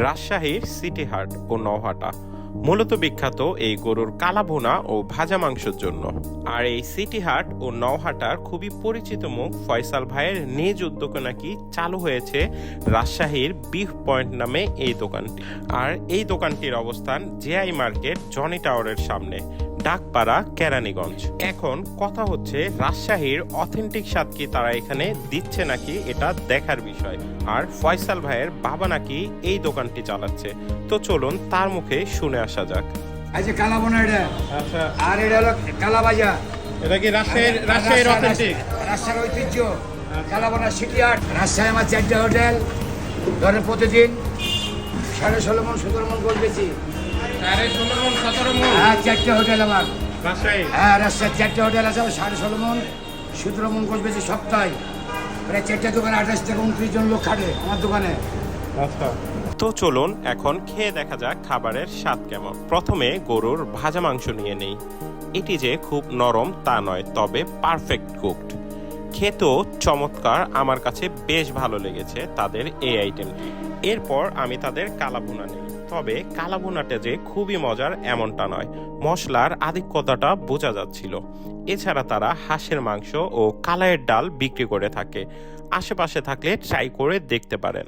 রাজশাহীর সিটি হাট ও নওহাটা মূলত বিখ্যাত এই গরুর কালাভুনা ও ভাজা মাংসের জন্য। আর এই সিটি হাট ও নওহাটার খুবই পরিচিত মুখ ফয়সাল ভাইয়ের নিজ উদ্যোগে নাকি চালু হয়েছে রাজশাহীর বিফ পয়েন্ট নামে এই দোকানটি। আর এই দোকানটির অবস্থান জেআই মার্কেট জনি টাওয়ারের সামনে, ডাকপাড়া, কেরানীগঞ্জ। এখন কথা হচ্ছে রাজশাহীর অথেন্টিক স্বাদ কি তারা এখানে দিচ্ছে নাকি, এটা দেখার বিষয়। আর ফয়সাল ভাইয়ের বাবা নাকি এই দোকানটি চালাচ্ছে, তো চলুন তার মুখে শুনে আসা যাক। আচ্ছা, কালা বোনা এটা। আচ্ছা, আর এটা হলো কালা ভাজা। এটা কি রাজশাহীর অথেন্টিক? রাজশাহীর ঐতিহ্য কালা বোনা সিটি হাট। রাজশাহী আমার 4টা হোটেল, ধরে প্রতিদিন 16.5 মণ 17 মণ গোল বেশি। 16.5 মণ 17 মণ? হ্যাঁ, 4টা হোটেল আমার রাজশাহী। হ্যাঁ, রাজশাহীর 4টা হোটেল আছে। 16.5 মণ 17 মণ গোল বেশি সপ্তাহে। প্রায় 4টা দোকানে 28 থেকে 29 জন লোক খাটে আমার দোকানে। আচ্ছা, তো চলুন এখন খেয়ে দেখা যাক খাবারের স্বাদ কেমন। প্রথমে গরুর ভাজা মাংস নিয়ে নেই। এটি যে খুব নরম তা নয়, তবে পারফেক্ট কুকড। খেতেও চমৎকার, আমার কাছে বেশ ভালো লেগেছে তাদের এই আইটেমটি। এরপর আমি তাদের কালাভুনা নেই। তবে কালাভুনাটা যে খুবই মজার এমনটা নয়, মশলার আধিক্যতাটা বোঝা যাচ্ছিল। এছাড়া তারা হাঁসের মাংস ও কালাইয়ের ডাল বিক্রি করে থাকে। আশেপাশে থাকলে ট্রাই করে দেখতে পারেন।